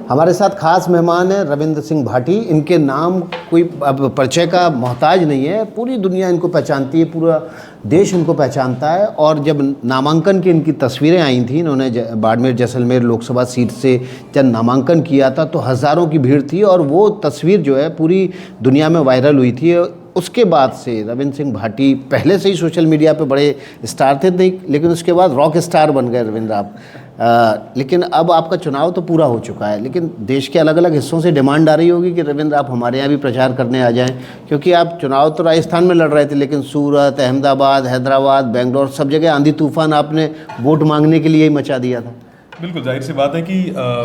हमारे साथ खास मेहमान हैं रविंद्र सिंह भाटी। इनके नाम कोई अब परिचय का मोहताज नहीं है, पूरी दुनिया इनको पहचानती है, पूरा देश इनको पहचानता है। और जब नामांकन की इनकी तस्वीरें आई थी, इन्होंने बाड़मेर जैसलमेर लोकसभा सीट से जब नामांकन किया था तो हज़ारों की भीड़ थी और वो तस्वीर जो है पूरी दुनिया में वायरल हुई थी। उसके बाद से रविंद्र सिंह भाटी पहले से ही सोशल मीडिया पे बड़े स्टार थे, नहीं, लेकिन उसके बाद रॉक स्टार बन गए रविंद्र आप। लेकिन अब आपका चुनाव तो पूरा हो चुका है, लेकिन देश के अलग अलग हिस्सों से डिमांड आ रही होगी कि रविंद्र आप हमारे यहाँ भी प्रचार करने आ जाएं, क्योंकि आप चुनाव तो राजस्थान में लड़ रहे थे, लेकिन सूरत, अहमदाबाद, हैदराबाद, बेंगलोर सब जगह आंधी तूफान आपने वोट मांगने के लिए ही मचा दिया था। बिल्कुल जाहिर सी बात है कि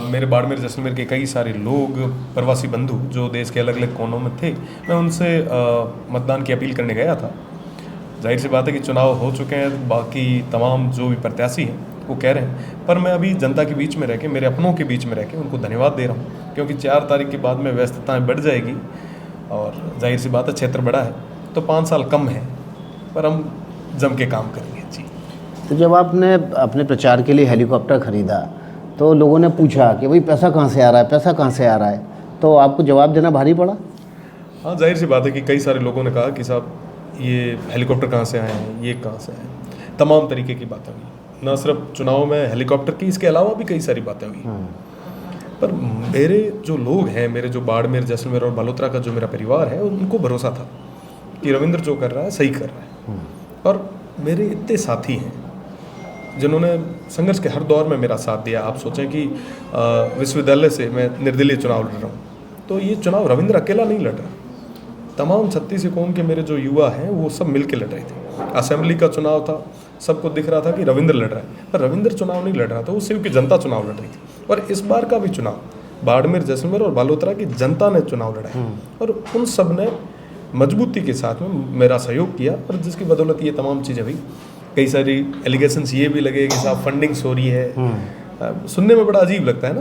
मेरे बाड़मेर जैसलमेर के कई सारे लोग, प्रवासी बंधु जो देश के अलग अलग कोनों में थे, मैं उनसे मतदान की अपील करने गया था। जाहिर सी बात है कि चुनाव हो चुके हैं, बाकी तमाम जो भी प्रत्याशी हैं वो कह रहे हैं, पर मैं अभी जनता के बीच में रह के, मेरे अपनों के बीच में रह के उनको धन्यवाद दे रहा हूँ, क्योंकि 4 तारीख के बाद में व्यस्तताएँ बढ़ जाएगी और जाहिर सी बात है क्षेत्र बड़ा है तो 5 साल कम है, पर हम जम के काम करेंगे जी। तो जब आपने अपने प्रचार के लिए हेलीकॉप्टर ख़रीदा तो लोगों ने पूछा कि भाई पैसा कहाँ से आ रहा है, पैसा कहाँ से आ रहा है, तो आपको जवाब देना भारी पड़ा? हाँ, जाहिर सी बात है कि कई सारे लोगों ने कहा कि साहब ये हेलीकॉप्टर कहाँ से आए हैं, ये कहाँ से आए हैं, तमाम तरीके की बातें हुई। न सिर्फ चुनाव में हेलीकॉप्टर की, इसके अलावा भी कई सारी बातें हुई। पर मेरे जो लोग हैं, मेरे जो बाड़मेर जैसलमेर और बालोतरा का जो मेरा परिवार है, उनको भरोसा था कि रविंद्र जो कर रहा है सही कर रहा है। और मेरे इतने साथी हैं जिन्होंने संघर्ष के हर दौर में मेरा साथ दिया। आप सोचें कि विश्वविद्यालय से मैं निर्दलीय चुनाव लड़ रहा हूँ, तो ये चुनाव रविंद्र अकेला नहीं लड़ रहा, तमाम 36 कौम के मेरे जो युवा हैं वो सब मिल के लड़ रहे थे। असेंबली का चुनाव था, सबको दिख रहा था कि रविंद्र लड़ रहा है, पर रविंद्र चुनाव नहीं लड़ रहा था, वो सिर्फ की जनता चुनाव लड़ रही थी। और इस बार का भी चुनाव बाड़मेर जैसलमेर और बालोतरा की जनता ने चुनाव लड़ा है और उन सब ने मजबूती के साथ में मेरा सहयोग किया, और जिसकी बदौलत ये तमाम चीज़ें हुई। कई सारी एलिगेशंस ये भी लगे कि साहब फंडिंग्स हो रही है। सुनने में बड़ा अजीब लगता है ना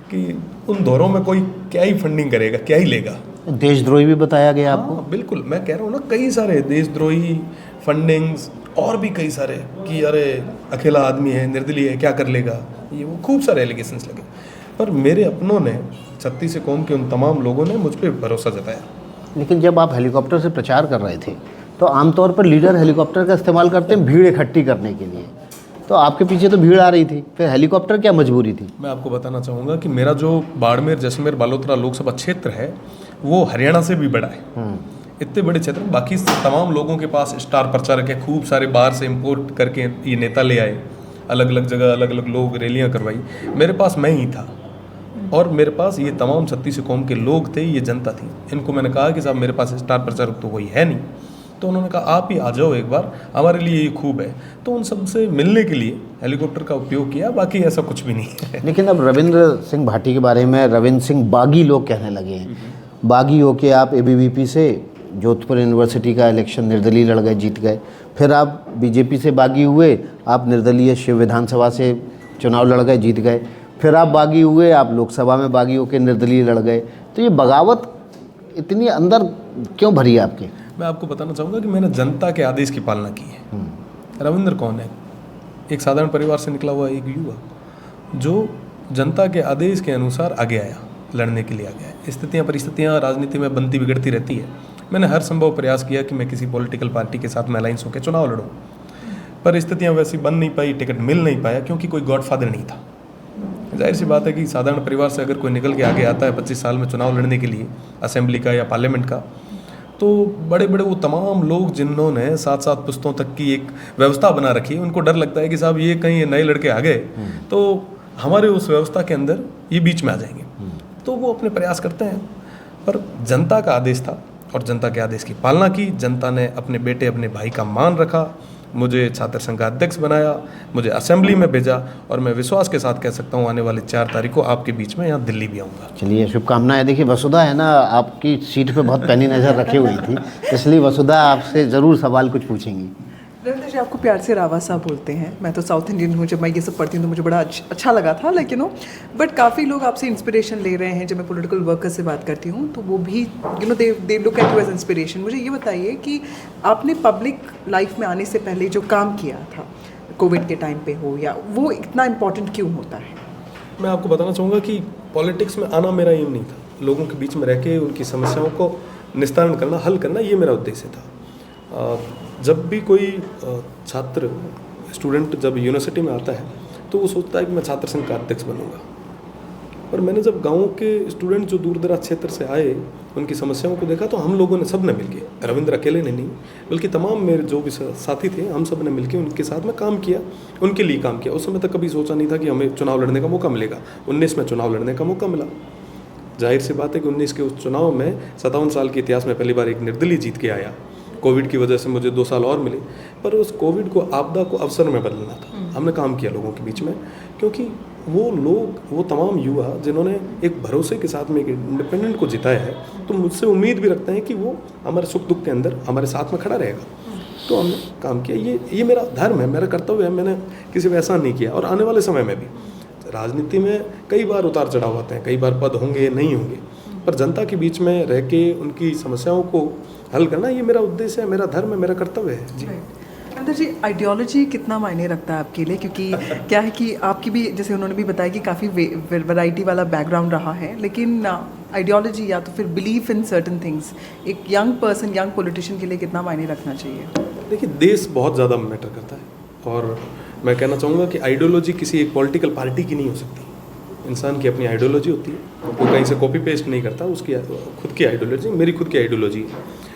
कि उन दौरों में कोई क्या ही फंडिंग करेगा, क्या ही लेगा। देशद्रोही भी बताया गया आपको? बिल्कुल, मैं कह रहा हूँ ना, कई सारे देशद्रोही, फंडिंग्स और भी कई सारे कि अरे अकेला आदमी है, निर्दलीय है, क्या कर लेगा, ये वो खूब सारे एलिगेशंस लगे। पर मेरे अपनों ने, 36 कौम के उन तमाम लोगों ने मुझ पर भरोसा जताया। लेकिन जब आप हेलीकॉप्टर से प्रचार कर रहे थे तो आमतौर पर लीडर हेलीकॉप्टर का इस्तेमाल करते हैं भीड़ इकट्ठी करने के लिए, तो आपके पीछे तो भीड़ आ रही थी, फिर हेलीकॉप्टर क्या मजबूरी थी? मैं आपको बताना चाहूँगा कि मेरा जो बाड़मेर जैसलमेर बालोतरा लोकसभा क्षेत्र है वो हरियाणा से भी बड़ा है। इतने बड़े क्षेत्र में बाकी तमाम लोगों के पास स्टार प्रचारक है, खूब सारे बाहर से इंपोर्ट करके ये नेता ले आए, अलग अलग जगह अलग अलग लोग रैलियाँ करवाई। मेरे पास मैं ही था और मेरे पास ये तमाम 36 कौम के लोग थे, ये जनता थी। इनको मैंने कहा कि साहब मेरे पास स्टार प्रचारक तो कोई है नहीं, तो उन्होंने कहा आप ही आ जाओ एक बार, हमारे लिए ये खूब है। तो उन सब से मिलने के लिए हेलीकॉप्टर का उपयोग किया, बाकी ऐसा कुछ भी नहीं है। लेकिन अब रविंद्र सिंह भाटी के बारे में रविंद्र सिंह बागी लोग कहने लगे हैं। बागी होके आप एबीवीपी से जोधपुर यूनिवर्सिटी का इलेक्शन निर्दलीय लड़ गए, जीत गए, फिर आप बीजेपी से बागी हुए, आप निर्दलीय शिव विधानसभा से चुनाव लड़ गए, जीत गए, फिर आप बागी हुए, आप लोकसभा में बागी होकर निर्दलीय लड़ गए। तो ये बगावत इतनी अंदर क्यों भरी है आपके? मैं आपको बताना चाहूँगा कि मैंने जनता के आदेश की पालना की है। रविंद्र कौन है? एक साधारण परिवार से निकला हुआ एक युवा जो जनता के आदेश के अनुसार आगे आया, लड़ने के लिए आ गया। स्थितियाँ परिस्थितियाँ राजनीति में बनती बिगड़ती रहती है। मैंने हर संभव प्रयास किया कि मैं किसी पॉलिटिकल पार्टी के साथ में अलाइंस होकर चुनाव लड़ूँ, पर स्थितियाँ वैसी बन नहीं पाई, टिकट मिल नहीं पाया, क्योंकि कोई गॉडफादर नहीं था। जाहिर सी बात है कि साधारण परिवार से अगर कोई निकल के आगे आता है 25 साल में चुनाव लड़ने के लिए असेंबली का या पार्लियामेंट का, तो बड़े बड़े वो तमाम लोग जिन्होंने 7-7 पुस्तों तक की एक व्यवस्था बना रखी है, उनको डर लगता है कि साहब ये कहीं ये नए लड़के आ गए तो हमारे उस व्यवस्था के अंदर ये बीच में आ जाएंगे, तो वो अपने प्रयास करते हैं। पर जनता का आदेश था और जनता के आदेश की पालना की। जनता ने अपने बेटे अपने भाई का मान रखा, मुझे छात्र संघ का अध्यक्ष बनाया, मुझे असेंबली में भेजा, और मैं विश्वास के साथ कह सकता हूँ आने वाली 4 तारीख को आपके बीच में यहाँ दिल्ली भी आऊँगा। चलिए, शुभकामनाएं। देखिए वसुधा है ना, आपकी सीट पे बहुत पैनी नज़र रखी हुई थी, इसलिए वसुधा आपसे ज़रूर सवाल कुछ पूछेंगी। रविंद्र जी आपको प्यार से रावा साहब बोलते हैं। मैं तो साउथ इंडियन हूँ, जब मैं ये सब पढ़ती हूँ तो मुझे बड़ा अच्छा लगा था, लेकिन बट काफ़ी लोग आपसे इंस्पिरेशन ले रहे हैं। जब मैं पॉलिटिकल वर्कर से बात करती हूँ तो वो भी they look at you as inspiration. मुझे ये बताइए कि आपने पब्लिक लाइफ में आने से पहले जो काम किया था, कोविड के टाइम पे हो, या वो इतना इम्पोर्टेंट क्यों होता है? मैं आपको बताना चाहूँगा कि पॉलिटिक्स में आना मेरा एम नहीं था। लोगों के बीच में रह के उनकी समस्याओं को निस्तारण करना, हल करना, ये मेरा उद्देश्य था। जब भी कोई छात्र स्टूडेंट जब यूनिवर्सिटी में आता है तो वो सोचता है कि मैं छात्र संघ का अध्यक्ष बनूंगा। पर मैंने जब गाँव के स्टूडेंट जो दूर दराज क्षेत्र से आए उनकी समस्याओं को देखा तो हम लोगों ने सब ने मिलके, रविंद्र अकेले ने नहीं बल्कि तमाम मेरे जो भी साथी थे, हम सब ने मिलके उनके साथ में काम किया, उनके लिए काम किया। उस समय तक कभी सोचा नहीं था कि हमें चुनाव लड़ने का मौका मिलेगा। 19 में चुनाव लड़ने का मौका मिला। जाहिर सी बात है कि 19 के उस चुनाव में 57 साल के इतिहास में पहली बार एक निर्दलीय जीत के आया। कोविड की वजह से मुझे 2 साल और मिले, पर उस कोविड को, आपदा को अवसर में बदलना था। हमने काम किया लोगों के बीच में, क्योंकि वो लोग, वो तमाम युवा जिन्होंने एक भरोसे के साथ में एक इंडिपेंडेंट को जिताया है, तो मुझसे उम्मीद भी रखते हैं कि वो हमारे सुख दुख के अंदर हमारे साथ में खड़ा रहेगा। तो हमने काम किया। ये मेरा धर्म है, मेरा कर्तव्य है। मैंने किसी को एहसान नहीं किया। और आने वाले समय में भी राजनीति में कई बार उतार चढ़ाव आते हैं, कई बार पद होंगे, नहीं होंगे, पर जनता के बीच में रह के उनकी समस्याओं को हल करना, ये मेरा उद्देश्य है, मेरा धर्म है, मेरा कर्तव्य है। जी रविंद्र जी, आइडियोलॉजी कितना मायने रखता है आपके लिए? क्योंकि क्या है कि आपकी भी, जैसे उन्होंने भी बताया कि काफ़ी वैरायटी वाला बैकग्राउंड रहा है, लेकिन आइडियोलॉजी या तो फिर बिलीफ इन सर्टन थिंग्स एक यंग पर्सन, यंग पॉलिटिशियन के लिए कितना मायने रखना चाहिए? देखिए, देश बहुत ज़्यादा मैटर करता है। और मैं कहना चाहूँगा कि आइडियोलॉजी किसी एक पॉलिटिकल पार्टी की नहीं हो सकती। इंसान की अपनी आइडियोलॉजी होती है, वो कहीं से कॉपी पेस्ट नहीं करता, उसकी खुद की आइडियोलॉजी, मेरी खुद की आइडियोलॉजी है।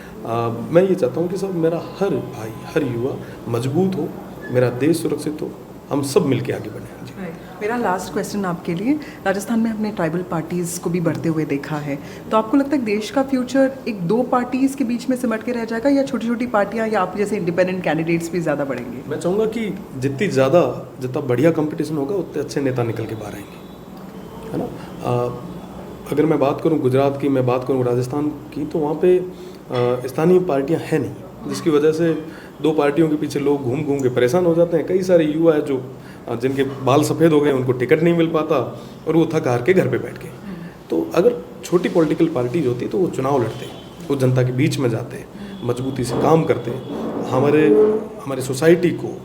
मैं ये चाहता हूँ कि सब, मेरा हर भाई, हर युवा मजबूत हो, मेरा देश सुरक्षित हो, हम सब मिलके आगे बढ़ें। जी मेरा लास्ट क्वेश्चन आपके लिए, राजस्थान में हमने ट्राइबल पार्टीज़ को भी बढ़ते हुए देखा है, तो आपको लगता है देश का फ्यूचर एक 2 पार्टीज़ के बीच में सिमट के रह जाएगा, या छोटी छोटी पार्टियाँ या आप जैसे इंडिपेंडेंट कैंडिडेट्स भी ज़्यादा बढ़ेंगे? मैं चाहूँगा कि जितना बढ़िया कंपटीशन होगा उतने अच्छे नेता निकल के बाहर आएंगे, है ना। अगर मैं बात करूँ गुजरात की, मैं बात करूँ राजस्थान की, तो वहाँ पे स्थानीय पार्टियां हैं नहीं, जिसकी वजह से 2 पार्टियों के पीछे लोग घूम घूम के परेशान हो जाते हैं। कई सारे युवा है जो जिनके बाल सफ़ेद हो गए, उनको टिकट नहीं मिल पाता और वो थक हार के घर पे बैठ गए। तो अगर छोटी पॉलिटिकल पार्टीज होती तो वो चुनाव लड़ते, वो जनता के बीच में जाते, मजबूती से काम करते, हमारे सोसाइटी को,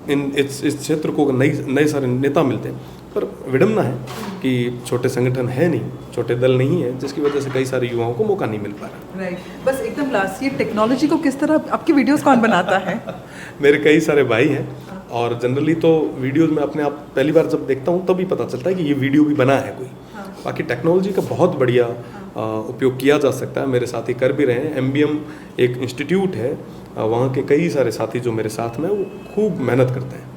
इस क्षेत्र को नए सारे नेता मिलते। पर विडम्बना है कि छोटे संगठन है नहीं, छोटे दल नहीं है, जिसकी वजह से कई सारे युवाओं को मौका नहीं मिल पा रहा। राइट। बस एकदम लास्ट, ये टेक्नोलॉजी को किस तरह, आपकी वीडियोस कौन बनाता है? मेरे कई सारे भाई हैं, और जनरली तो वीडियोस में अपने आप पहली बार जब देखता हूँ तभी पता चलता है कि ये वीडियो भी बना है कोई। बाकी टेक्नोलॉजी का बहुत बढ़िया उपयोग किया जा सकता है। मेरे साथी कर भी रहे हैं। MBM एक इंस्टीट्यूट है, वहाँ के कई सारे साथी जो मेरे साथ में, वो खूब मेहनत करते हैं।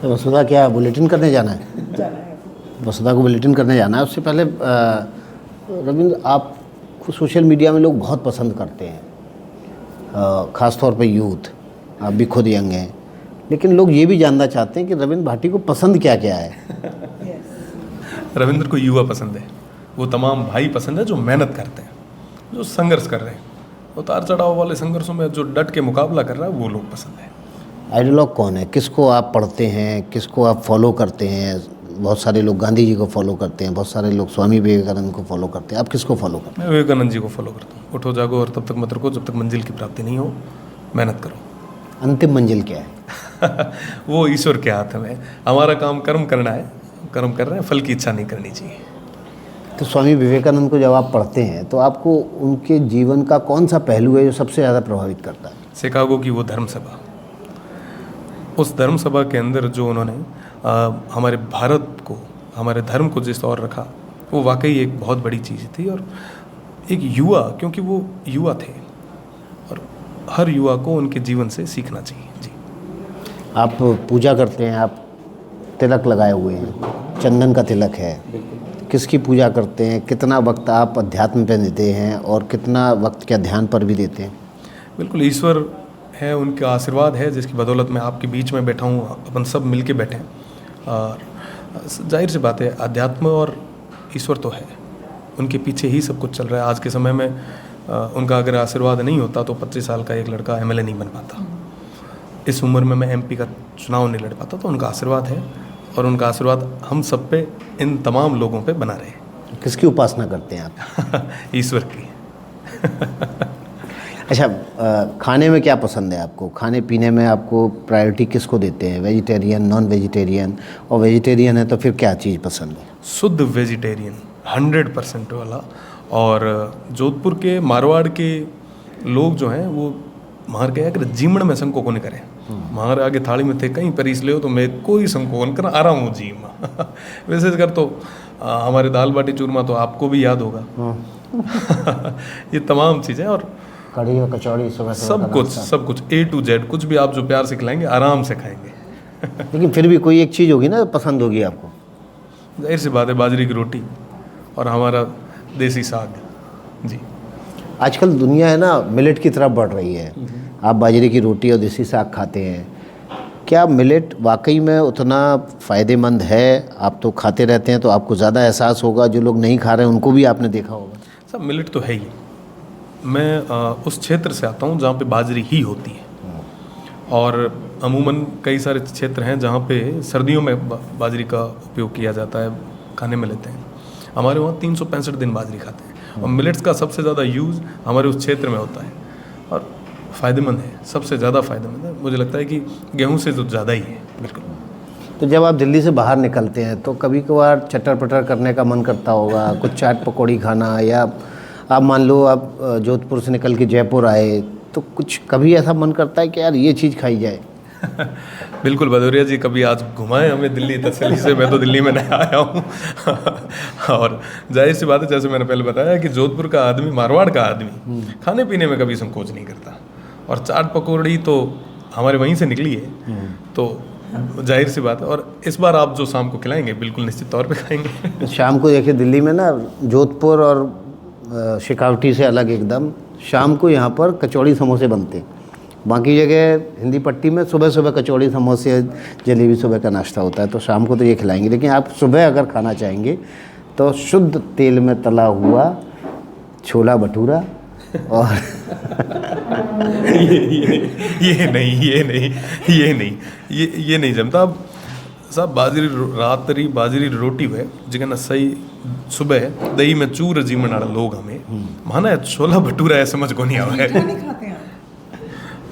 तो वसुधा, क्या बुलेटिन करने जाना है? वसुधा को बुलेटिन करने जाना है। उससे पहले रविंद्र, आपको सोशल मीडिया में लोग बहुत पसंद करते हैं, ख़ास तौर पे यूथ, आप भी खुद यंग हैं, लेकिन लोग ये भी जानना चाहते हैं कि रविंद्र भाटी को पसंद क्या क्या है? रविंद्र को युवा पसंद है, वो तमाम भाई पसंद है जो मेहनत करते हैं, जो संघर्ष कर रहे हैं, उतार चढ़ाव वाले संघर्षों में जो डट के मुकाबला कर रहा है, वो लोग पसंद है। आइडियोलॉग कौन है? किसको आप पढ़ते हैं, किसको आप फॉलो करते हैं? बहुत सारे लोग गांधी जी को फॉलो करते हैं, बहुत सारे लोग स्वामी विवेकानंद को फॉलो करते हैं, आप किसको फॉलो करते हैं? मैं विवेकानंद जी को फॉलो करता हूँ। उठो जागो और तब तक मत रुको जब तक मंजिल की प्राप्ति नहीं हो, मेहनत करो। अंतिम मंजिल क्या है? वो ईश्वर के हाथ में। हमारा काम कर्म करना है, कर्म कर रहे हैं, फल की इच्छा नहीं करनी चाहिए। तो स्वामी विवेकानंद को जब आप पढ़ते हैं तो आपको उनके जीवन का कौन सा पहलू है जो सबसे ज़्यादा प्रभावित करता है? शिकागो की वो धर्म सभा, उस धर्म सभा के अंदर जो उन्होंने हमारे भारत को, हमारे धर्म को जिस ओर रखा, वो वाकई एक बहुत बड़ी चीज़ थी। और एक युवा, क्योंकि वो युवा थे, और हर युवा को उनके जीवन से सीखना चाहिए। जी, आप पूजा करते हैं, आप तिलक लगाए हुए हैं, चंदन का तिलक है, किसकी पूजा करते हैं? कितना वक्त आप अध्यात्म पे देते हैं और कितना वक्त क्या ध्यान पर भी देते हैं? बिल्कुल, ईश्वर है, उनका आशीर्वाद है जिसकी बदौलत मैं आपके बीच में बैठा हूँ, अपन सब मिल के बैठे हैं। और जाहिर सी बात है, अध्यात्म और ईश्वर तो है, उनके पीछे ही सब कुछ चल रहा है। आज के समय में उनका अगर आशीर्वाद नहीं होता तो 25 साल का एक लड़का MLA नहीं बन पाता, इस उम्र में मैं MP का चुनाव नहीं लड़ पाता। तो उनका आशीर्वाद है, और उनका आशीर्वाद हम सब पे, इन तमाम लोगों पे बना रहे। किसकी उपासना करते हैं आप? ईश्वर की। अच्छा, खाने में क्या पसंद है आपको? खाने पीने में आपको प्रायोरिटी किसको देते हैं? Vegetarian, non vegetarian? और वेजिटेरियन है तो फिर क्या चीज़ पसंद है? शुद्ध वेजिटेरियन 100% वाला। और जोधपुर के मारवाड़ के लोग जो हैं वो मार गया कि जीमण में संकोचन करें। मार आगे थाली में थे कहीं परीस ले हो तो मैं कोई संकोचन कर आराम हूँ जीम वैसे कर तो हमारे दाल बाटी चूरमा तो आपको भी याद होगा। ये तमाम चीज़ें और कढ़ी और कचौड़ी सुबह सब कुछ A to Z कुछ भी आप जो प्यार से खिलाएंगे आराम से खाएंगे। लेकिन फिर भी कोई एक चीज़ होगी ना पसंद होगी आपको? जाहिर सी बात है बाजरे की रोटी और हमारा देसी साग जी। आजकल दुनिया है ना मिलेट की तरफ बढ़ रही है। आप बाजरे की रोटी और देसी साग खाते हैं, क्या मिलेट वाकई में उतना फ़ायदेमंद है? आप तो खाते रहते हैं तो आपको ज़्यादा एहसास होगा, जो लोग नहीं खा रहे हैं उनको भी आपने देखा होगा। सब मिलेट तो है ही। मैं उस क्षेत्र से आता हूँ जहाँ पे बाजरी ही होती है और अमूमन कई सारे क्षेत्र हैं जहाँ पे सर्दियों में बाजरी का उपयोग किया जाता है, खाने में लेते हैं। हमारे वहाँ 365 दिन बाजरी खाते हैं और मिलेट्स का सबसे ज़्यादा यूज़ हमारे उस क्षेत्र में होता है और फ़ायदेमंद है, सबसे ज़्यादा फ़ायदेमंद है। मुझे लगता है कि गेहूं से तो ज़्यादा ही है। बिल्कुल। तो जब आप दिल्ली से बाहर निकलते हैं तो कभी कभार चटर पटर करने का मन करता होगा, कुछ चाट पकौड़ी खाना, या आप मान लो आप जोधपुर से निकल के जयपुर आए तो कुछ कभी ऐसा मन करता है कि यार ये चीज़ खाई जाए? बिल्कुल भदौरिया जी, कभी आज घुमाएं हमें दिल्ली तसल्ली से। मैं तो दिल्ली में नहीं आया हूँ और जाहिर सी बात है जैसे मैंने पहले बताया कि जोधपुर का आदमी, मारवाड़ का आदमी खाने पीने में कभी संकोच नहीं करता और चाट पकौड़ी तो हमारे वहीं से निकली है तो जाहिर सी बात है। और इस बार आप जो शाम को खिलाएंगे बिल्कुल निश्चित तौर पे खाएंगे। शाम को देखिए दिल्ली में ना जोधपुर और शेखावटी से अलग एकदम शाम को यहाँ पर कचौड़ी समोसे बनते हैं। बाकी जगह हिंदी पट्टी में सुबह सुबह कचौड़ी समोसे जलेबी सुबह का नाश्ता होता है, तो शाम को तो ये खिलाएंगे। लेकिन आप सुबह अगर खाना चाहेंगे तो शुद्ध तेल में तला हुआ छोला भटूरा और ये नहीं जमता। अब सब रात्रि बाजरी रोटी हुए जिका ना सही सुबह दही में चूर जीवन वाला लोग हमें माना है छोला भटूरा है समझ को नहीं आ रहा है।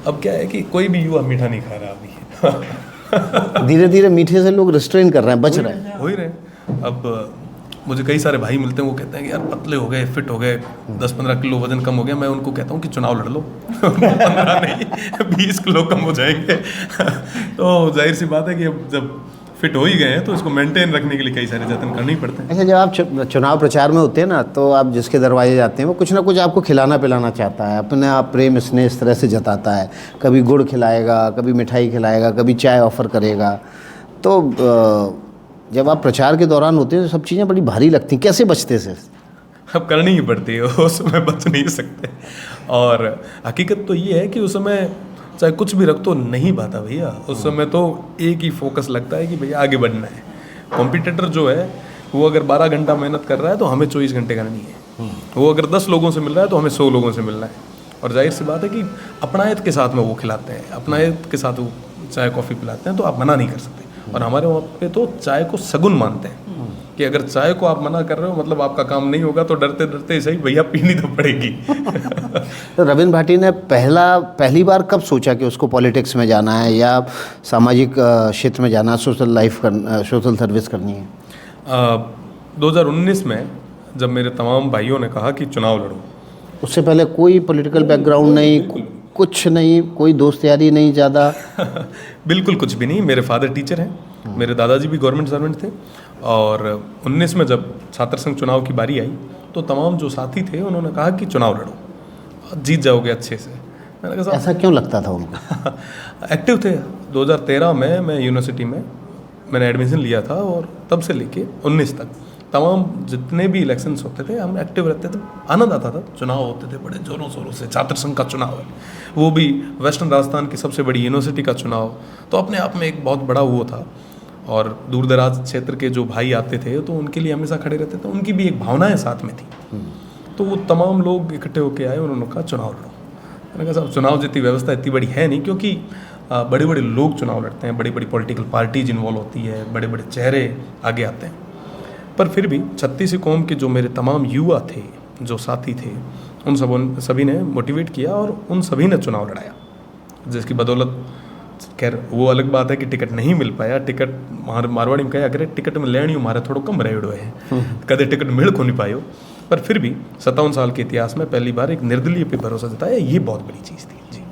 अब क्या है कि कोई भी युवा मीठा नहीं खा रहा अभी। धीरे धीरे मीठे से लोग रिस्ट्रेन कर रहे हैं, बच रहे हैं, हो ही रहे। अब मुझे कई सारे भाई मिलते हैं वो कहते हैं कि यार पतले हो गए, फिट हो गए, 10-15 किलो वजन कम हो गया। मैं उनको कहता हूँ कि चुनाव लड़ लो 15 नहीं 20 किलो कम हो जाएंगे। तो जाहिर सी बात है कि अब जब फिट हो ही गए हैं तो इसको मेंटेन रखने के लिए कई सारे जतन करने ही पड़ते हैं। अच्छा, जब आप चुनाव प्रचार में होते हैं ना तो आप जिसके दरवाजे जाते हैं वो कुछ ना कुछ आपको खिलाना पिलाना चाहता है, अपने आप प्रेम स्नेह इस तरह से जताता है। कभी गुड़ खिलाएगा, कभी मिठाई खिलाएगा, कभी चाय ऑफ़र करेगा। तो जब आप प्रचार के दौरान होते हैं तो सब चीज़ें बड़ी भारी लगती हैं, कैसे बचते से? अब करनी ही पड़ती है, उस समय बच नहीं सकते। और हकीकत तो ये है कि उस समय चाहे कुछ भी रख तो नहीं पाता भैया। उस समय तो एक ही फोकस लगता है कि भैया आगे बढ़ना है। कॉम्पिटिटर जो है वो अगर 12 घंटा मेहनत कर रहा है तो हमें 24 घंटे करनी है। वो अगर 10 लोगों से मिल रहा है तो हमें 100 लोगों से मिलना है। और जाहिर सी बात है कि अपनायत के साथ में वो खिलाते हैं, अपनायत के साथ वो चाय कॉफ़ी पिलाते हैं, तो आप मना नहीं कर सकते। और हमारे वहाँ पे तो चाय को सगुन मानते हैं कि अगर चाय को आप मना कर रहे हो मतलब आपका काम नहीं होगा, तो डरते डरते सही भैया पीनी तो पड़ेगी। तो रविंद्र भाटी ने पहली बार कब सोचा कि उसको पॉलिटिक्स में जाना है या सामाजिक क्षेत्र में जाना, सोशल सर्विस करनी है? 2019 में जब मेरे तमाम भाइयों ने कहा कि चुनाव लड़ो। उससे पहले कोई पॉलिटिकल बैकग्राउंड नहीं, कुछ नहीं, कोई दोस्त यारी नहीं ज़्यादा? बिल्कुल कुछ भी नहीं। मेरे फादर टीचर हैं, मेरे दादाजी भी गवर्नमेंट सर्वेंट थे। और 19 में जब छात्र संघ चुनाव की बारी आई तो तमाम जो साथी थे उन्होंने कहा कि चुनाव लड़ो, जीत जाओगे अच्छे से। मैंने कहा ऐसा क्यों लगता था उनको? एक्टिव थे। 2013 में मैं यूनिवर्सिटी में मैंने एडमिशन लिया था और तब से लेके 19 तक तमाम जितने भी इलेक्शंस होते थे हम एक्टिव रहते थे। आनंद आता था। चुनाव होते थे बड़े जोरों शोरों से। छात्र संघ का चुनाव है, वो भी वेस्टर्न राजस्थान की सबसे बड़ी यूनिवर्सिटी का चुनाव, तो अपने आप में एक बहुत बड़ा वो था। और दूर दराज क्षेत्र के जो भाई आते थे तो उनके लिए हमेशा खड़े रहते थे, उनकी भी एक भावनाएं साथ में थी। तो वो तमाम लोग इकट्ठे होकर आए, उन्होंने कहा चुनाव लड़ो। मैंने कहा साहब चुनाव जितनी व्यवस्था इतनी बड़ी है नहीं, क्योंकि बड़े बड़े लोग चुनाव लड़ते हैं, बड़ी बड़ी पॉलिटिकल पार्टीज इन्वॉल्व होती है, बड़े बड़े चेहरे आगे आते हैं। पर फिर भी 36 कौम के जो मेरे तमाम युवा थे, जो साथी थे, उन सभी ने मोटिवेट किया और उन सभी ने चुनाव लड़ाया, जिसकी बदौलत खैर वो अलग बात है कि टिकट नहीं मिल पाया। टिकट मारवाड़ी में कहे अगर टिकट में लेनी मारे थोड़ा कम रहे है, कदे टिकट मिल को नहीं पायो, पर फिर भी 57 साल के इतिहास में पहली बार एक निर्दलीय पे भरोसा जताया, ये बहुत बड़ी चीज़ थी जी।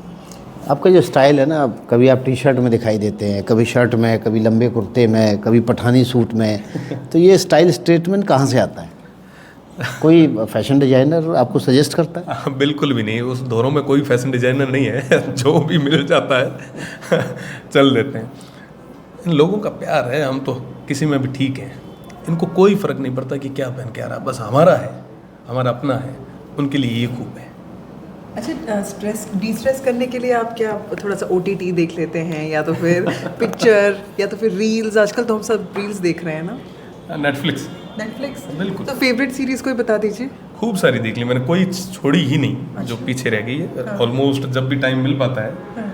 आपका जो स्टाइल है ना, कभी आप टी शर्ट में दिखाई देते हैं, कभी शर्ट में, कभी लंबे कुर्ते में, कभी पठानी सूट में, तो ये स्टाइल स्टेटमेंट कहाँ से आता है? कोई फैशन डिजाइनर आपको सजेस्ट करता है? बिल्कुल भी नहीं, उस दौरों में कोई फैशन डिजाइनर नहीं है, जो भी मिल जाता है चल देते हैं। इन लोगों का प्यार है, हम तो किसी में भी ठीक हैं, इनको कोई फ़र्क नहीं पड़ता कि क्या पहन के आ रहा, बस हमारा है, हमारा अपना है, उनके लिए ये खूब है। अच्छा, स्ट्रेस डिस्ट्रेस करने के लिए आप क्या थोड़ा सा OTT देख लेते हैं, या तो फिर पिक्चर, या तो फिर रील्स? आजकल तो हम सब रील्स देख रहे हैं ना। नेटफ्लिक्स बिल्कुल। तो फेवरेट सीरीज कोई बता दीजिए। खूब सारी देख ली मैंने, कोई छोड़ी ही नहीं जो पीछे रह गई है। ऑलमोस्ट जब भी टाइम मिल पाता है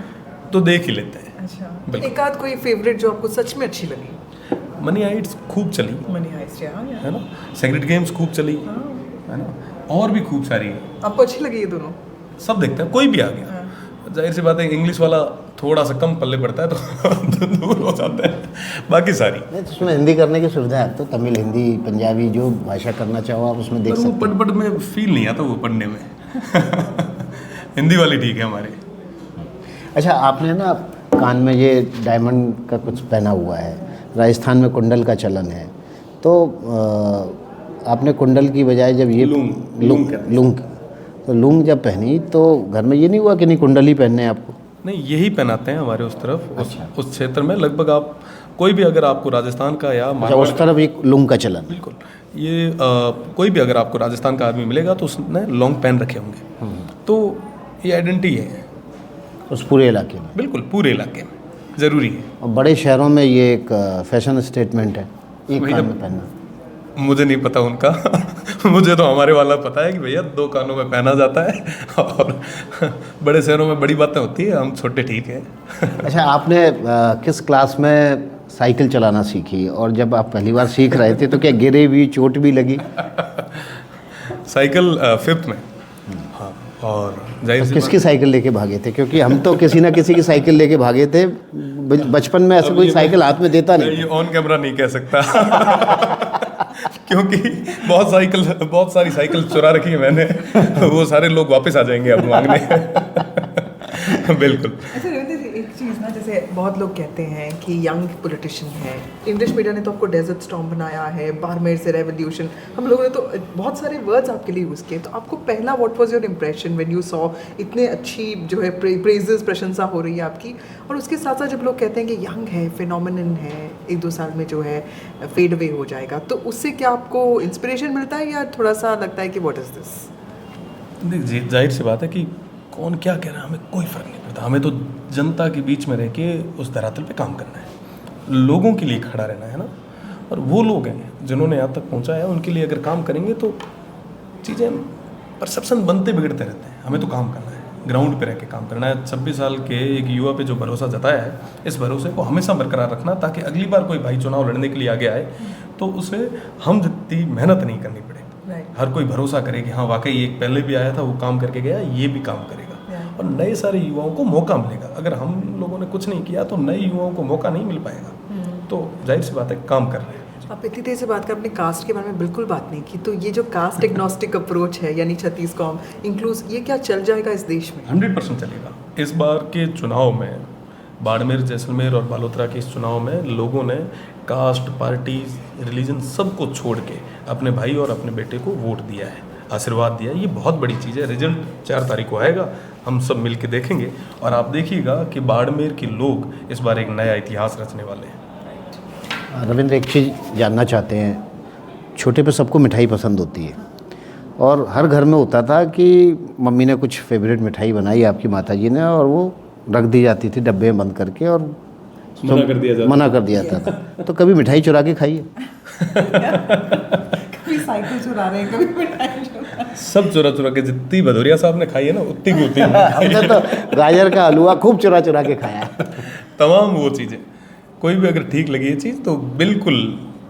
तो देख ही लेते हैं। अच्छा, एक आध कोई फेवरेट जो आपको सच में अच्छी लगी? मनी हाइट्स खूब चली, मनी हाइस्ट, है ना। सेक्रेट गेम्स खूब चली, है ना, और भी खूब सारी है। आपको अच्छी लगी ये दोनों? सब देखते हैं, कोई भी आ गया। जाहिर सी बात है इंग्लिश वाला थोड़ा सा कम पल्ले पड़ता है तो दूर हो जाता है, बाकी सारी नहीं तो उसमें हिंदी करने की सुविधा है, तो तमिल, हिंदी, पंजाबी जो भाषा करना चाहो आप उसमें देख पर वो सकते हैं। पढ़ में फील नहीं आता वो पढ़ने में हिंदी वाली ठीक है हमारे। अच्छा, आपने ना कान में ये डायमंड का कुछ पहना हुआ है, राजस्थान में कुंडल का चलन है, तो आपने कुंडल की बजाय जब ये लूंग तो लूंग जब पहनी तो घर में ये नहीं हुआ कि नहीं कुंडल ही पहनने हैं आपको? नहीं, यही पहनाते हैं हमारे उस तरफ। उस क्षेत्र में लगभग आप कोई भी अगर आपको राजस्थान का या उस तरफ एक लूंग का चलन? बिल्कुल, ये कोई भी अगर आपको राजस्थान का आदमी मिलेगा तो उसने लॉन्ग पहन रखे होंगे, तो ये आइडेंटिटी है उस पूरे इलाके में। बिल्कुल, पूरे इलाके में ज़रूरी है। और बड़े शहरों में ये एक फैशन स्टेटमेंट है, एक कान में पहनना। मुझे नहीं पता उनका मुझे तो हमारे वाला पता है कि भैया 2 कानों में पहना जाता है और बड़े शहरों में बड़ी बातें होती है, हम छोटे ठीक है। अच्छा, आपने किस क्लास में साइकिल चलाना सीखी, और जब आप पहली बार सीख रहे थे तो क्या गिरे भी, चोट भी लगी? साइकिल 5th में। हाँ, और जाहिर सी किसकी साइकिल लेके भागे थे? क्योंकि हम तो किसी ना किसी की साइकिल लेके भागे थे बचपन में, ऐसा कोई साइकिल हाथ में देता नहीं। ये ऑन कैमरा नहीं कह सकता क्योंकि बहुत सारी साइकिल चुरा रखी है मैंने, वो सारे लोग वापस आ जाएंगे अब मांगने बिल्कुल। अच्छा रविंद्र जी, एक चीज़ ना, जैसे बहुत लोग कहते हैं कि यंग पॉलिटिशियन है, इंग्लिश मीडिया ने तो आपको डेजर्ट स्टॉर्म बनाया है, बारमेर से रेवोल्यूशन, हम लोगों ने तो बहुत सारे वर्ड्स आपके लिए यूज़ किए, तो आपको पहला what was your impression when you saw इतने अच्छी जो है प्रेजेस, प्रशंसा हो रही है आपकी, और उसके साथ साथ जब लोग कहते हैं कि यंग है, फिनोमिनन है, 1-2 साल में जो है फेड अवे हो जाएगा, तो उससे क्या आपको इंस्पिरेशन मिलता है या थोड़ा सा लगता है कि व्हाट इज़ दिस? देखिए, जाहिर सी बात है कि कौन क्या कह रहा है हमें कोई फ़र्क नहीं पड़ता, हमें तो जनता के बीच में रह के उस धरातल पे काम करना है, लोगों के लिए खड़ा रहना है ना। और वो लोग हैं जिन्होंने यहाँ तक पहुँचाया, उनके लिए अगर काम करेंगे तो चीज़ें, परसेप्शन बनते बिगड़ते रहते हैं। हमें तो काम करना है, ग्राउंड पे रह के काम करना है। 26 साल के एक युवा पे जो भरोसा जताया है, इस भरोसे को हमेशा बरकरार रखना, ताकि अगली बार कोई भाई चुनाव लड़ने के लिए आगे आए तो उसे हम जितनी मेहनत नहीं करनी पड़े। हर कोई भरोसा करे कि हाँ वाकई एक पहले भी आया था, वो काम करके गया, ये भी काम करेगा, और नए सारे युवाओं को मौका मिलेगा। अगर हम लोगों ने कुछ नहीं किया तो नए युवाओं को मौका नहीं मिल पाएगा। तो जाहिर सी बात है काम कर रहे हैं। आप इतनी देर से बात कर, अपने कास्ट के बारे में बिल्कुल बात नहीं की, तो ये जो कास्ट एग्नोस्टिक अप्रोच है, यानी छत्तीसगढ़ इंक्लूस, ये क्या चल जाएगा इस देश में? 100% चलेगा। इस बार के चुनाव में बाड़मेर, जैसलमेर और बालोतरा के इस चुनाव में लोगों ने कास्ट, पार्टी, रिलीजन सबको छोड़ के अपने भाई और अपने बेटे को वोट दिया है, आशीर्वाद दिया है। ये बहुत बड़ी चीज़ है। रिजल्ट 4 तारीख को आएगा, हम सब मिल के देखेंगे, और आप देखिएगा कि बाड़मेर के लोग इस बार एक नया इतिहास रचने वाले हैं। रविंद्र, एक चीज़ जानना चाहते हैं, छोटे पे सबको मिठाई पसंद होती है, और हर घर में होता था कि मम्मी ने कुछ फेवरेट मिठाई बनाई आपकी माताजी ने, और वो रख दी जाती थी डब्बे में बंद करके, और मना कर दिया जाता था। तो कभी मिठाई चुरा के खाई है? कभी साइकिल चुरा रहे हैं, कभी मिठाई चुरा, सब चुरा के, जितनी भदौरिया साहब ने खाई है ना उतनी की उतनी हमने तो गाजर का हलवा खूब चुरा के खाया है। तमाम वो चीज़ें, कोई भी अगर ठीक लगी ये चीज़ तो बिल्कुल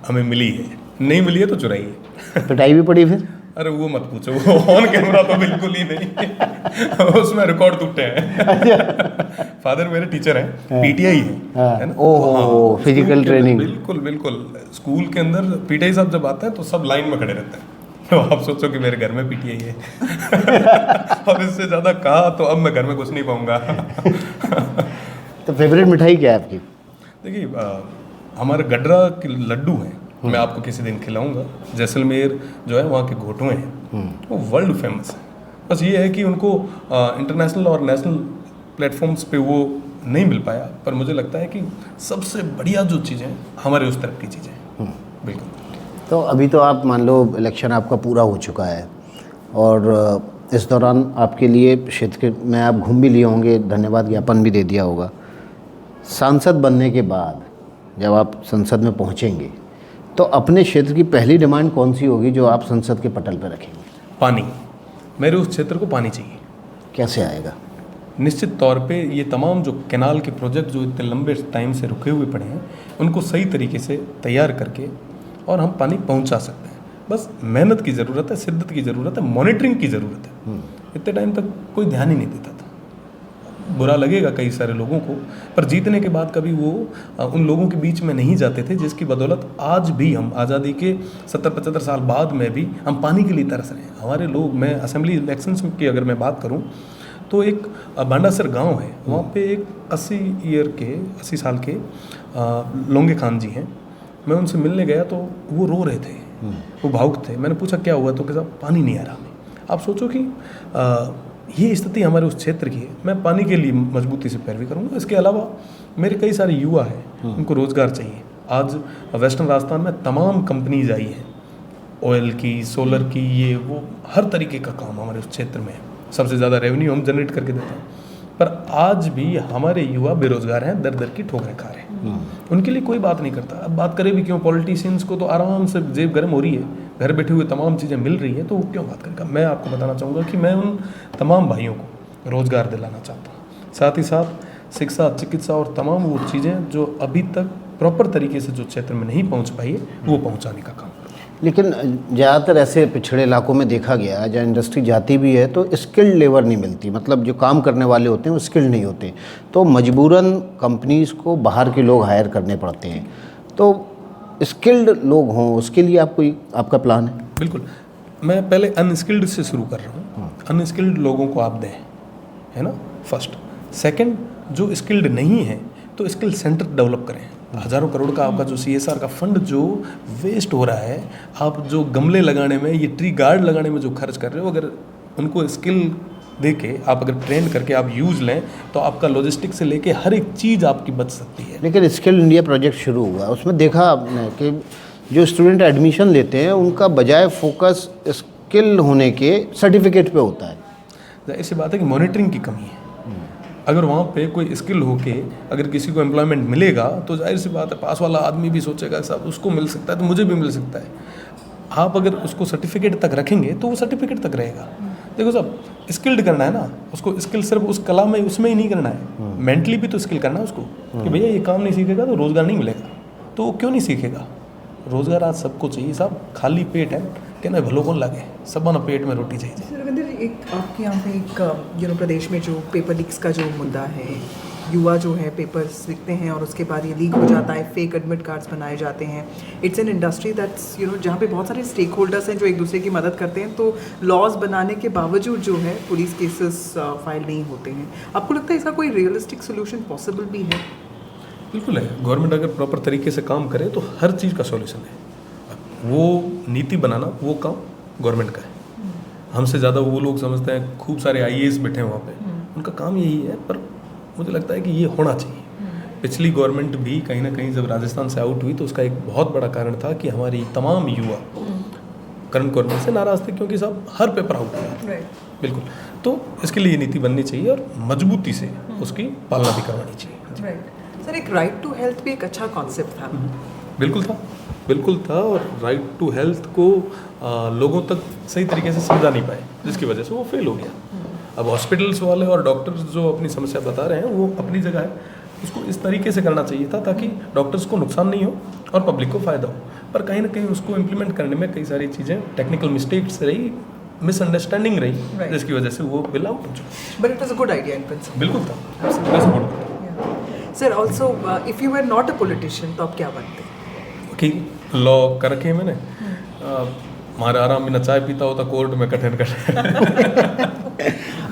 हमें मिली है, नहीं मिली है तो चुराई है। पिटाई भी पड़ी फिर? अरे वो मत पूछो, वो ऑन कैमरा तो बिल्कुल ही नहीं उसमें रिकॉर्ड टूटे हैं। फादर मेरे टीचर हैं, पीटीआई है ना। ओह, फिजिकल ट्रेनिंग। बिल्कुल बिल्कुल, स्कूल के अंदर पीटीआई साहब जब आते हैं तो सब लाइन में खड़े रहते हैं। तो आप सोचो कि मेरे घर में पीटीआई है अब इससे ज़्यादा कहा तो अब मैं घर में कुछ नहीं पाऊंगा। तो फेवरेट मिठाई क्या है आपकी? देखिए हमारे गडरा के लड्डू हैं, मैं आपको किसी दिन खिलाऊंगा। जैसलमेर जो है वहाँ के घोटुए हैं, वो वर्ल्ड फेमस है। बस ये है कि उनको इंटरनेशनल और नेशनल प्लेटफॉर्म्स पे वो नहीं मिल पाया, पर मुझे लगता है कि सबसे बढ़िया जो चीज़ें हैं हमारे उस तरफ की चीज़ें हैं। बिल्कुल। तो अभी तो आप मान लो इलेक्शन आपका पूरा हो चुका है और इस दौरान आपके लिए क्षेत्र में आप घूम भी लिए होंगे, धन्यवाद ज्ञापन भी दे दिया होगा। सांसद बनने के बाद जब आप संसद में पहुंचेंगे तो अपने क्षेत्र की पहली डिमांड कौन सी होगी जो आप संसद के पटल पर रखेंगे? पानी। मेरे उस क्षेत्र को पानी चाहिए। कैसे आएगा? निश्चित तौर पे ये तमाम जो कैनाल के प्रोजेक्ट जो इतने लंबे टाइम से रुके हुए पड़े हैं उनको सही तरीके से तैयार करके और हम पानी पहुंचा सकते हैं। बस मेहनत की ज़रूरत है, शिद्दत की ज़रूरत है, मॉनिटरिंग की ज़रूरत है। इतने टाइम तक कोई ध्यान ही नहीं देता था। बुरा लगेगा कई सारे लोगों को, पर जीतने के बाद कभी वो उन लोगों के बीच में नहीं जाते थे जिसकी बदौलत आज भी हम आज़ादी के 70-75 साल बाद में भी हम पानी के लिए तरस रहे हैं। हमारे लोग, मैं असेंबली इलेक्शंस की अगर मैं बात करूं तो एक बांडासर गांव है, वहाँ पे एक 80 साल के लोंगे खान जी हैं। मैं उनसे मिलने गया तो वो रो रहे थे, वो भावुक थे। मैंने पूछा क्या हुआ, तो कहता पानी नहीं आ रहा हमें। आप सोचो कि ये स्थिति हमारे उस क्षेत्र की है। मैं पानी के लिए मजबूती से पैरवी करूँगा। इसके अलावा मेरे कई सारे युवा हैं, उनको रोज़गार चाहिए। आज वेस्टर्न राजस्थान में तमाम कंपनीज आई हैं, ऑयल की, सोलर की, ये वो हर तरीके का काम हमारे उस क्षेत्र में है। सबसे ज़्यादा रेवेन्यू हम जनरेट करके देते हैं, पर आज भी हमारे युवा बेरोजगार हैं, दर दर की ठोकरें खा रहे हैं। उनके लिए कोई बात नहीं करता। अब बात करें भी क्यों, पॉलिटिशियंस को तो आराम से जेब गर्म हो रही है, घर बैठे हुए तमाम चीज़ें मिल रही हैं, तो वो क्यों बात करेगा। मैं आपको बताना चाहूँगा कि मैं उन तमाम भाइयों को रोज़गार दिलाना चाहता हूँ। साथ ही साथ शिक्षा, चिकित्सा और तमाम वो चीज़ें जो अभी तक प्रॉपर तरीके से जो क्षेत्र में नहीं पहुँच पाई है, वो पहुँचाने का काम। लेकिन ज़्यादातर ऐसे पिछड़े इलाकों में देखा गया जहाँ इंडस्ट्री जाती भी है तो स्किल्ड लेबर नहीं मिलती, मतलब जो काम करने वाले होते हैं वो स्किल्ड नहीं होते, तो मजबूरन कंपनीज़ को बाहर के लोग हायर करने पड़ते हैं। तो स्किल्ड लोग हों उसके लिए आपका प्लान है? बिल्कुल। मैं पहले अनस्किल्ड से शुरू कर रहा हूँ। अनस्किल्ड लोगों को आप दें, है ना, फर्स्ट। सेकंड, जो स्किल्ड नहीं है तो स्किल सेंटर डेवलप करें। हज़ारों करोड़ का आपका जो CSR का फंड जो वेस्ट हो रहा है, आप जो गमले लगाने में, ये ट्री गार्ड लगाने में जो खर्च कर रहे हो, अगर उनको स्किल दे के आप अगर ट्रेन करके आप यूज़ लें तो आपका लॉजिस्टिक से लेके हर एक चीज़ आपकी बच सकती है। लेकिन स्किल इंडिया प्रोजेक्ट शुरू हुआ, उसमें देखा आपने कि जो स्टूडेंट एडमिशन लेते हैं उनका बजाय फोकस स्किल होने के सर्टिफिकेट पे होता है। जाहिर सी बात है कि मॉनिटरिंग की कमी है। अगर वहाँ पे कोई स्किल होके अगर किसी को एम्प्लॉयमेंट मिलेगा तो जाहिर सी बात है पास वाला आदमी भी सोचेगा साहब उसको मिल सकता है तो मुझे भी मिल सकता है। आप अगर उसको सर्टिफिकेट तक रखेंगे तो वो सर्टिफिकेट तक रहेगा। देखो साहब, स्किल्ड करना है ना उसको, स्किल सिर्फ उस कला में उसमें ही नहीं करना है, मेंटली भी तो स्किल करना है उसको कि भैया ये काम नहीं सीखेगा तो रोज़गार नहीं मिलेगा। तो वो क्यों नहीं सीखेगा? रोज़गार आज सबको चाहिए साहब, खाली पेट है कहना भलो कौन लगे, सब ना पेट में रोटी चाहिए। रविंद्र, एक आपके यहाँ पे एक प्रदेश में जो पेपर लीक्स का जो मुद्दा है, युवा जो है पेपर्स लिखते हैं और उसके बाद ये लीक हो जाता है, फेक एडमिट कार्ड्स बनाए जाते हैं। इट्स एन इंडस्ट्री दैट्स जहाँ पे बहुत सारे स्टेक होल्डर्स हैं जो एक दूसरे की मदद करते हैं, तो लॉज बनाने के बावजूद जो है पुलिस केसेस फाइल नहीं होते हैं। आपको लगता है इसका कोई रियलिस्टिक सोल्यूशन पॉसिबल भी है? बिल्कुल है। गवर्नमेंट अगर प्रॉपर तरीके से काम करे तो हर चीज़ का सॉल्यूशन है। वो नीति बनाना वो काम गवर्नमेंट का है। हमसे ज़्यादा वो लोग समझते हैं, खूब सारे IAS बैठे हैं वहाँ पे, उनका काम यही है, पर मुझे लगता है कि ये होना चाहिए। पिछली गवर्नमेंट भी कहीं ना कहीं जब राजस्थान से आउट हुई तो उसका एक बहुत बड़ा कारण था कि हमारी तमाम युवा करंट गवर्नमेंट से नाराज़ थे क्योंकि सब हर पेपर आउट हुआ। बिल्कुल। तो इसके लिए ये नीति बननी चाहिए और मजबूती से उसकी पालना भी करवानी चाहिए। सर, एक राइट टू हेल्थ भी एक अच्छा कॉन्सेप्ट था। बिल्कुल था और राइट टू हेल्थ को लोगों तक सही तरीके से समझा नहीं पाए, जिसकी वजह से वो फेल हो गया। अब हॉस्पिटल्स वाले और डॉक्टर्स जो अपनी समस्या बता रहे हैं वो अपनी जगह है, उसको इस तरीके से करना चाहिए था ताकि डॉक्टर्स को नुकसान नहीं हो और पब्लिक को फ़ायदा हो। पर कहीं ना कहीं उसको इम्प्लीमेंट करने में कई सारी चीज़ें टेक्निकल मिस्टेक्स रही, मिसअंडरस्टैंडिंग रही, जिसकी वजह से वो बिल आउट हो चुका। But it was a good idea in principle. बिल्कुल था, मैं सपोर्ट करता sir also if you were not a politician तो आप क्या बनते? हूँ कि लॉ कर रखे हैं मैंने, हमारे आराम बिना चाय पीता होता कोर्ट में कठिन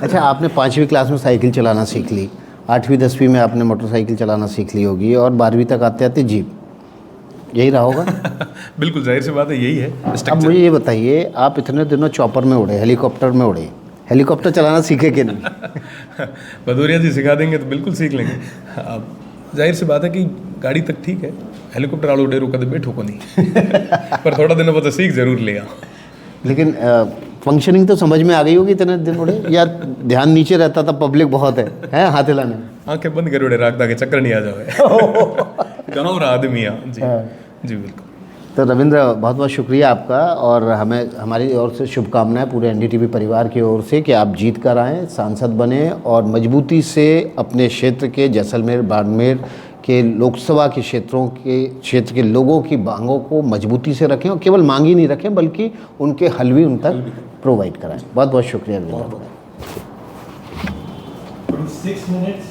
अच्छा, आपने 5वीं क्लास में साइकिल चलाना सीख ली, 8वीं 10वीं में आपने मोटरसाइकिल चलाना सीख ली होगी, और 12वीं तक आते आते जीप, यही रहा होगा। बिल्कुल जाहिर सी बात है, यही है अब structure। मुझे ये बताइए, आप इतने दिनों चॉपर में उड़े, हेलीकॉप्टर में उड़े, हेलीकॉप्टर चलाना सीखे कि नहीं? भदौरिया जी सिखा देंगे तो बिल्कुल सीख लेंगे। अब जाहिर सी बात है कि गाड़ी तक ठीक है, हेलीकॉप्टर आड़ो डेरो कदे बैठो को नहीं पर थोड़ा दिन बाद सीख जरूर लिया। लेकिन फंक्शनिंग तो समझ में आ गई होगी इतने दिन उड़े, या ध्यान नीचे रहता था, पब्लिक बहुत है हाथ हिलाने? आंखें बंद कर उड़े राखता के चक्कर नहीं आ जाए गाँव रहा आदमी जी। जी बिल्कुल। तो रविंद्र, बहुत बहुत शुक्रिया आपका, और हमें हमारी ओर से शुभकामनाएं पूरे एनडीटीवी परिवार की ओर से कि आप जीत कर आएँ, सांसद बने, और मजबूती से अपने क्षेत्र के जैसलमेर बाड़मेर के लोकसभा के क्षेत्र के लोगों की मांगों को मजबूती से रखें, और केवल मांग ही नहीं रखें बल्कि उनके हल भी उन तक प्रोवाइड कराएं। बहुत बहुत शुक्रिया रविंद्र। 6 minutes.